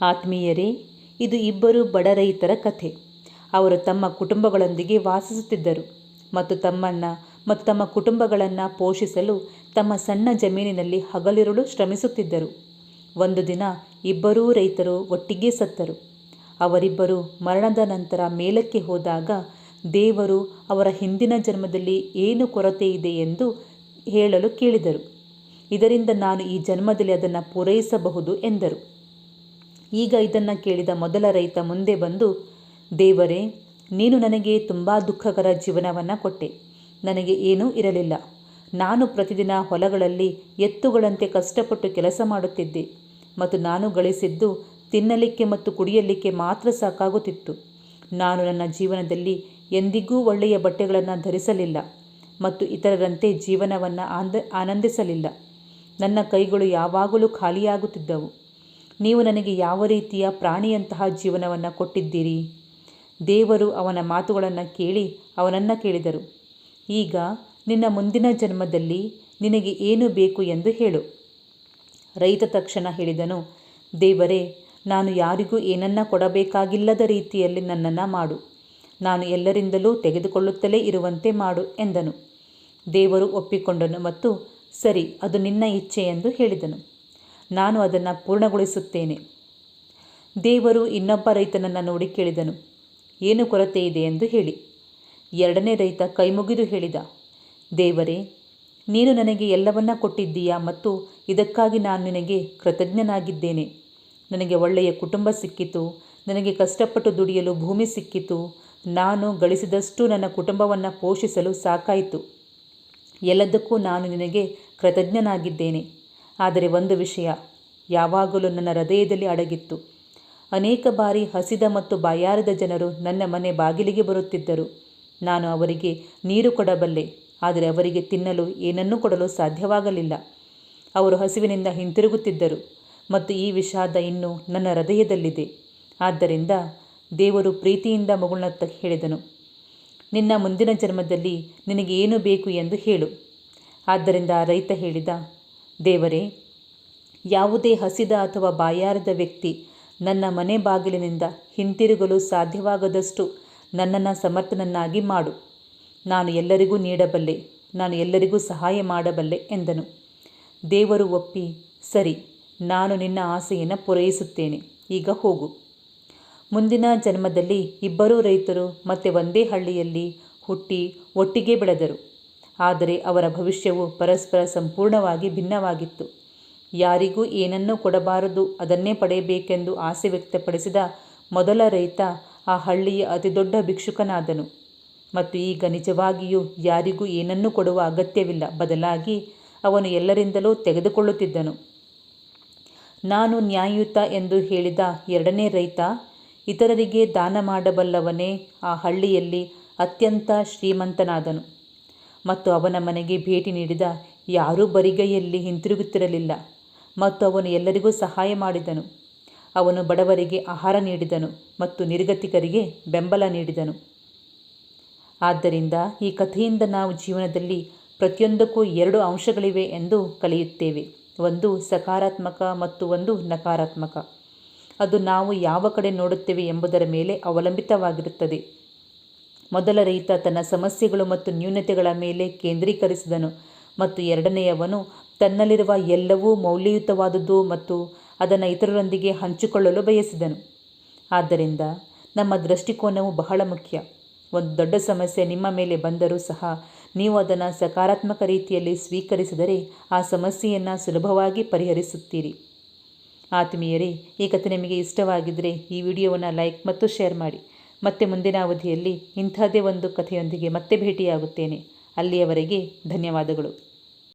ಆತ್ಮೀಯರೇ, ಇದು ಇಬ್ಬರು ಬಡ ರೈತರ ಕಥೆ. ಅವರು ತಮ್ಮ ಕುಟುಂಬಗಳೊಂದಿಗೆ ವಾಸಿಸುತ್ತಿದ್ದರು ಮತ್ತು ತಮ್ಮ ಕುಟುಂಬಗಳನ್ನು ಪೋಷಿಸಲು ತಮ್ಮ ಸಣ್ಣ ಜಮೀನಿನಲ್ಲಿ ಹಗಲಿರುಳು ಶ್ರಮಿಸುತ್ತಿದ್ದರು. ಒಂದು ದಿನ ಇಬ್ಬರೂ ರೈತರು ಒಟ್ಟಿಗೆ ಸತ್ತರು. ಅವರಿಬ್ಬರು ಮರಣದ ನಂತರ ಮೇಲಕ್ಕೆ ಹೋದಾಗ ದೇವರು ಅವರ ಹಿಂದಿನ ಜನ್ಮದಲ್ಲಿ ಏನು ಕೊರತೆ ಇದೆ ಎಂದು ಹೇಳಲು ಕೇಳಿದರು. ಇದರಿಂದ ನಾನು ಈ ಜನ್ಮದಲ್ಲಿ ಅದನ್ನು ಪೂರೈಸಬಹುದು ಎಂದರು. ಈಗ ಇದನ್ನು ಕೇಳಿದ ಮೊದಲ ರೈತ ಮುಂದೆ ಬಂದು, ದೇವರೇ, ನೀನು ನನಗೆ ತುಂಬ ದುಃಖಕರ ಜೀವನವನ್ನು ಕೊಟ್ಟೆ. ನನಗೆ ಏನೂ ಇರಲಿಲ್ಲ. ನಾನು ಪ್ರತಿದಿನ ಹೊಲಗಳಲ್ಲಿ ಎತ್ತುಗಳಂತೆ ಕಷ್ಟಪಟ್ಟು ಕೆಲಸ ಮಾಡುತ್ತಿದ್ದೆ ಮತ್ತು ನಾನು ಗಳಿಸಿದ್ದು ತಿನ್ನಲಿಕ್ಕೆ ಮತ್ತು ಕುಡಿಯಲಿಕ್ಕೆ ಮಾತ್ರ ಸಾಕಾಗುತ್ತಿತ್ತು. ನಾನು ನನ್ನ ಜೀವನದಲ್ಲಿ ಎಂದಿಗೂ ಒಳ್ಳೆಯ ಬಟ್ಟೆಗಳನ್ನು ಧರಿಸಲಿಲ್ಲ ಮತ್ತು ಇತರರಂತೆ ಜೀವನವನ್ನು ಆನಂದಿಸಲಿಲ್ಲ. ನನ್ನ ಕೈಗಳು ಯಾವಾಗಲೂ ಖಾಲಿಯಾಗುತ್ತಿದ್ದವು. ನೀವು ನನಗೆ ಯಾವ ರೀತಿಯ ಪ್ರಾಣಿಯಂತಹ ಜೀವನವನ್ನು ಕೊಟ್ಟಿದ್ದೀರಿ? ದೇವರು ಅವನ ಮಾತುಗಳನ್ನು ಕೇಳಿ ಅವನನ್ನು ಕೇಳಿದರು, ಈಗ ನಿನ್ನ ಮುಂದಿನ ಜನ್ಮದಲ್ಲಿ ನಿನಗೆ ಏನು ಬೇಕು ಎಂದು ಹೇಳು. ರೈತ ತಕ್ಷಣ ಹೇಳಿದನು, ದೇವರೇ, ನಾನು ಯಾರಿಗೂ ಏನನ್ನ ಕೊಡಬೇಕಾಗಿಲ್ಲದ ರೀತಿಯಲ್ಲಿ ನನ್ನನ್ನು ಮಾಡು. ನಾನು ಎಲ್ಲರಿಂದಲೂ ತೆಗೆದುಕೊಳ್ಳುತ್ತಲೇ ಇರುವಂತೆ ಮಾಡು ಎಂದನು. ದೇವರು ಒಪ್ಪಿಕೊಂಡನು ಮತ್ತು ಸರಿ, ಅದು ನಿನ್ನ ಇಚ್ಛೆ ಎಂದು ಹೇಳಿದನು. ನಾನು ಅದನ್ನು ಪೂರ್ಣಗೊಳಿಸುತ್ತೇನೆ. ದೇವರು ಇನ್ನೊಬ್ಬ ರೈತನನ್ನು ನೋಡಿ ಕೇಳಿದನು, ಏನು ಕೊರತೆ ಇದೆ ಎಂದು ಹೇಳಿ. ಎರಡನೇ ರೈತ ಕೈಮುಗಿದು ಹೇಳಿದ, ದೇವರೇ, ನೀನು ನನಗೆ ಎಲ್ಲವನ್ನ ಕೊಟ್ಟಿದ್ದೀಯಾ ಮತ್ತು ಇದಕ್ಕಾಗಿ ನಾನು ನಿನಗೆ ಕೃತಜ್ಞನಾಗಿದ್ದೇನೆ. ನನಗೆ ಒಳ್ಳೆಯ ಕುಟುಂಬ ಸಿಕ್ಕಿತು. ನನಗೆ ಕಷ್ಟಪಟ್ಟು ದುಡಿಯಲು ಭೂಮಿ ಸಿಕ್ಕಿತು. ನಾನು ಗಳಿಸಿದಷ್ಟು ನನ್ನ ಕುಟುಂಬವನ್ನು ಪೋಷಿಸಲು ಸಾಕಾಯಿತು. ಎಲ್ಲದಕ್ಕೂ ನಾನು ನಿನಗೆ ಕೃತಜ್ಞನಾಗಿದ್ದೇನೆ. ಆದರೆ ಒಂದು ವಿಷಯ ಯಾವಾಗಲೂ ನನ್ನ ಹೃದಯದಲ್ಲಿ ಅಡಗಿತ್ತು. ಅನೇಕ ಬಾರಿ ಹಸಿದ ಮತ್ತು ಬಾಯಾರಿದ ಜನರು ನನ್ನ ಮನೆ ಬಾಗಿಲಿಗೆ ಬರುತ್ತಿದ್ದರು. ನಾನು ಅವರಿಗೆ ನೀರು ಕೊಡಬಲ್ಲೆ, ಆದರೆ ಅವರಿಗೆ ತಿನ್ನಲು ಏನನ್ನೂ ಕೊಡಲು ಸಾಧ್ಯವಾಗಲಿಲ್ಲ. ಅವರು ಹಸಿವಿನಿಂದ ಹಿಂತಿರುಗುತ್ತಿದ್ದರು ಮತ್ತು ಈ ವಿಷಾದ ಇನ್ನೂ ನನ್ನ ಹೃದಯದಲ್ಲಿದೆ. ಆದ್ದರಿಂದ ದೇವರು ಪ್ರೀತಿಯಿಂದ ಮಗುಳತ್ತ ಹೇಳಿದನು, ನಿನ್ನ ಮುಂದಿನ ಜನ್ಮದಲ್ಲಿ ನಿನಗೆ ಏನು ಬೇಕು ಎಂದು ಹೇಳು. ಆದ್ದರಿಂದ ಆ ರೈತ ಹೇಳಿದ, ದೇವರೇ, ಯಾವುದೇ ಹಸಿದ ಅಥವಾ ಬಾಯಾರಿದ ವ್ಯಕ್ತಿ ನನ್ನ ಮನೆ ಬಾಗಿಲಿನಿಂದ ಹಿಂತಿರುಗಲು ಸಾಧ್ಯವಾಗದಷ್ಟು ನನ್ನನ್ನು ಸಮರ್ಥನನ್ನಾಗಿ ಮಾಡು. ನಾನು ಎಲ್ಲರಿಗೂ ನೀಡಬಲ್ಲೆ, ನಾನು ಎಲ್ಲರಿಗೂ ಸಹಾಯ ಮಾಡಬಲ್ಲೆ ಎಂದನು. ದೇವರು ಒಪ್ಪಿ, ಸರಿ, ನಾನು ನಿನ್ನ ಆಸೆಯನ್ನು ಪೂರೈಸುತ್ತೇನೆ. ಈಗ ಹೋಗು. ಮುಂದಿನ ಜನ್ಮದಲ್ಲಿ ಇಬ್ಬರೂ ರೈತರು ಮತ್ತೆ ಒಂದೇ ಹಳ್ಳಿಯಲ್ಲಿ ಹುಟ್ಟಿ ಒಟ್ಟಿಗೆ ಬೆಳೆದರು. ಆದರೆ ಅವರ ಭವಿಷ್ಯವು ಪರಸ್ಪರ ಸಂಪೂರ್ಣವಾಗಿ ಭಿನ್ನವಾಗಿತ್ತು. ಯಾರಿಗೂ ಏನನ್ನೂ ಕೊಡಬಾರದು, ಅದನ್ನೇ ಪಡೆಯಬೇಕೆಂದು ಆಸೆ ವ್ಯಕ್ತಪಡಿಸಿದ ಮೊದಲ ರೈತ ಆ ಹಳ್ಳಿಯ ಅತಿದೊಡ್ಡ ಭಿಕ್ಷುಕನಾದನು ಮತ್ತು ಈಗ ನಿಜವಾಗಿಯೂ ಯಾರಿಗೂ ಏನನ್ನೂ ಕೊಡುವ ಅಗತ್ಯವಿಲ್ಲ. ಬದಲಾಗಿ ಅವನು ಎಲ್ಲರಿಂದಲೂ ತೆಗೆದುಕೊಳ್ಳುತ್ತಿದ್ದನು. ನಾನು ನ್ಯಾಯಯುತ ಎಂದು ಹೇಳಿದ ಎರಡನೇ ರೈತ ಇತರರಿಗೆ ದಾನ ಮಾಡಬಲ್ಲವನೇ ಆ ಹಳ್ಳಿಯಲ್ಲಿ ಅತ್ಯಂತ ಶ್ರೀಮಂತನಾದನು ಮತ್ತು ಅವನ ಮನೆಗೆ ಭೇಟಿ ನೀಡಿದ ಯಾರೂ ಬರಿಗೈಯಲ್ಲಿ ಹಿಂತಿರುಗುತ್ತಿರಲಿಲ್ಲ ಮತ್ತು ಅವನು ಎಲ್ಲರಿಗೂ ಸಹಾಯ ಮಾಡಿದನು. ಅವನು ಬಡವರಿಗೆ ಆಹಾರ ನೀಡಿದನು ಮತ್ತು ನಿರ್ಗತಿಕರಿಗೆ ಬೆಂಬಲ ನೀಡಿದನು. ಆದ್ದರಿಂದ ಈ ಕಥೆಯಿಂದ ನಾವು ಜೀವನದಲ್ಲಿ ಪ್ರತಿಯೊಂದಕ್ಕೂ ಎರಡು ಅಂಶಗಳಿವೆ ಎಂದು ಕಲಿಯುತ್ತೇವೆ. ಒಂದು ಸಕಾರಾತ್ಮಕ ಮತ್ತು ಒಂದು ನಕಾರಾತ್ಮಕ. ಅದು ನಾವು ಯಾವ ಕಡೆ ನೋಡುತ್ತೇವೆ ಎಂಬುದರ ಮೇಲೆ ಅವಲಂಬಿತವಾಗಿರುತ್ತದೆ. ಮೊದಲ ರೈತ ತನ್ನ ಸಮಸ್ಯೆಗಳು ಮತ್ತು ನ್ಯೂನತೆಗಳ ಮೇಲೆ ಕೇಂದ್ರೀಕರಿಸಿದನು ಮತ್ತು ಎರಡನೆಯವನು ತನ್ನಲ್ಲಿರುವ ಎಲ್ಲವೂ ಮೌಲ್ಯಯುತವಾದುದು ಮತ್ತು ಅದನ್ನು ಇತರರೊಂದಿಗೆ ಹಂಚಿಕೊಳ್ಳಲು ಬಯಸಿದನು. ಆದ್ದರಿಂದ ನಮ್ಮ ದೃಷ್ಟಿಕೋನವು ಬಹಳ ಮುಖ್ಯ. ಒಂದು ದೊಡ್ಡ ಸಮಸ್ಯೆ ನಿಮ್ಮ ಮೇಲೆ ಬಂದರೂ ಸಹ ನೀವು ಅದನ್ನು ಸಕಾರಾತ್ಮಕ ರೀತಿಯಲ್ಲಿ ಸ್ವೀಕರಿಸಿದರೆ ಆ ಸಮಸ್ಯೆಯನ್ನು ಸುಲಭವಾಗಿ ಪರಿಹರಿಸುತ್ತೀರಿ. ಆತ್ಮೀಯರೇ, ಈ ಕಥೆ ನಿಮಗೆ ಇಷ್ಟವಾಗಿದ್ದರೆ ಈ ವಿಡಿಯೋವನ್ನು ಲೈಕ್ ಮತ್ತು ಶೇರ್ ಮಾಡಿ. ಮತ್ತೆ ಮುಂದಿನ ಅವಧಿಯಲ್ಲಿ ಇಂಥದ್ದೇ ಒಂದು ಕಥೆಯೊಂದಿಗೆ ಮತ್ತೆ ಭೇಟಿಯಾಗುತ್ತೇನೆ. ಅಲ್ಲಿಯವರೆಗೆ ಧನ್ಯವಾದಗಳು.